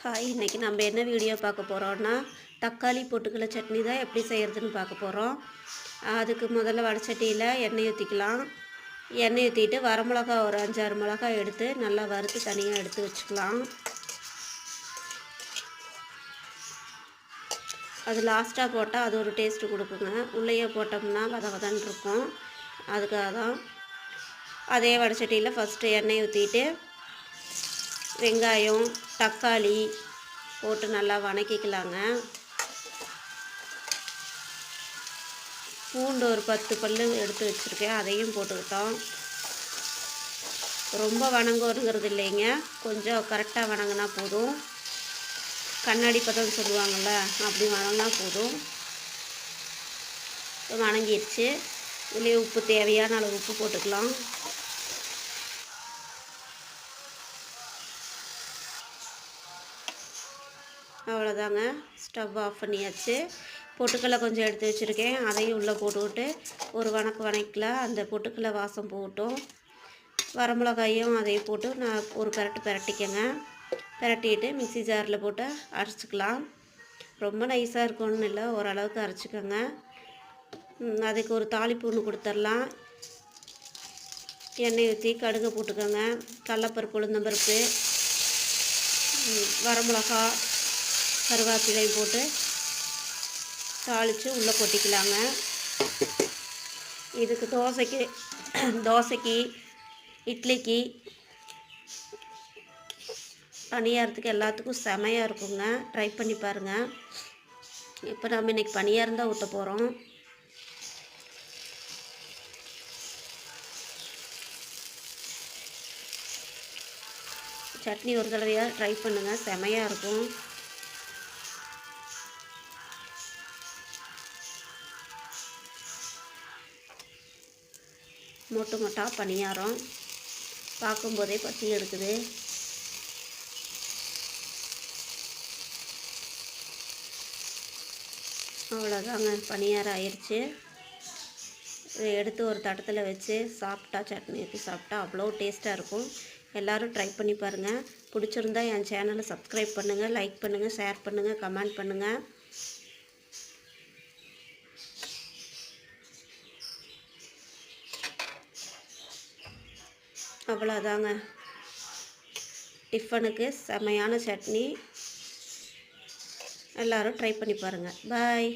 Hi, இன்றைக்கி நம்ம என்ன வீடியோ பார்க்க போகிறோன்னா தக்காளி பொட்டுக்கடலை சட்னி தான் எப்படி செய்கிறதுன்னு பார்க்க போகிறோம். அதுக்கு முதல்ல வடச்சட்டியில் எண்ணெய் ஊற்றிக்கலாம். எண்ணெய் ஊற்றிட்டு வரமிளகா ஒரு 5-6 மிளகாய் எடுத்து நல்லா வறுத்து தனியாக எடுத்து வச்சுக்கலாம். அது லாஸ்ட்டாக போட்டால் அது ஒரு டேஸ்ட்டு கொடுக்குங்க. உள்ளேயே போட்டோம்னா வதன்னு இருக்கும். அதுக்காக தான். அதே வடச்சட்டியில் ஃபஸ்ட்டு எண்ணெய் ஊற்றிட்டு வெங்காயம் தக்காளி போட்டு நல்லா வதக்கிக்கலாங்க. பூண்டு ஒரு 10 பல்லு எடுத்து வச்சுருக்கேன், அதையும் போட்டுக்கிட்டோம். ரொம்ப வணங்குங்கிறது இல்லைங்க, கொஞ்சம் கரெக்டாக வணங்கினா போதும். கண்ணாடி பதம் சொல்லுவாங்கள்ல, அப்படி வணங்கினா போதும். வணங்கிடுச்சு. இதுலேயே உப்பு தேவையான அளவு உப்பு போட்டுக்கலாம். அவ்வளோதாங்க, ஸ்டவ் ஆஃப் பண்ணியாச்சு. பொட்டுக்கடலை கொஞ்சம் எடுத்து வச்சுருக்கேன், அதையும் உள்ளே போட்டுவிட்டு ஒரு வணக்கலாம். அந்த பொட்டுக்கடலை வாசம் போகட்டும். வரமிளகாயும் அதையும் போட்டு நான் ஒரு பிரட்டிக்கங்க. பிரட்டிட்டு மிக்ஸி ஜாரில் போட்டு அரைச்சிக்கலாம். ரொம்ப நைஸாக இருக்கணும்னு இல்லை, ஓரளவுக்கு அரைச்சிக்கோங்க. அதுக்கு ஒரு தாளிப்பு ஒன்று கொடுத்துடலாம். எண்ணெய் ஊற்றி கடுகு போட்டுக்கோங்க. கடலப்பருப்பு உளுந்தம்பருப்பு வரமிளகா கருவேப்பிலை போட்டு தாளித்து உள்ளே கொட்டிக்கலாங்க. இதுக்கு தோசைக்கு இட்லிக்கு பணியாரத்துக்கு எல்லாத்துக்கும் செமையாக இருக்குங்க. ட்ரை பண்ணி பாருங்கள். இப்போ நம்ம இன்றைக்கி பணியாரம் தான் ஊற்ற போகிறோம். சட்னி ஒரு தடவையாக ட்ரை பண்ணுங்கள், செமையாக இருக்கும். மொட்டாக பணியாரம் பார்க்கும்போதே பசி எடுக்குது. அவ்வளோதாங்க, பணியாரம் ஆயிடுச்சு. எடுத்து ஒரு தட்டத்தில் வச்சு சாப்பிட்டா, சட்னி ஊற்றி சாப்பிட்டா அவ்வளோ டேஸ்ட்டாக இருக்கும். எல்லோரும் ட்ரை பண்ணி பாருங்கள். பிடிச்சிருந்தா என் சேனலை சப்ஸ்கிரைப் பண்ணுங்கள், லைக் பண்ணுங்கள், ஷேர் பண்ணுங்கள், கமெண்ட் பண்ணுங்கள். அவ்வளோதாங்க, டிஃபனுக்கு செமையான சட்னி. எல்லோரும் ட்ரை பண்ணி பாருங்கள். பாய்.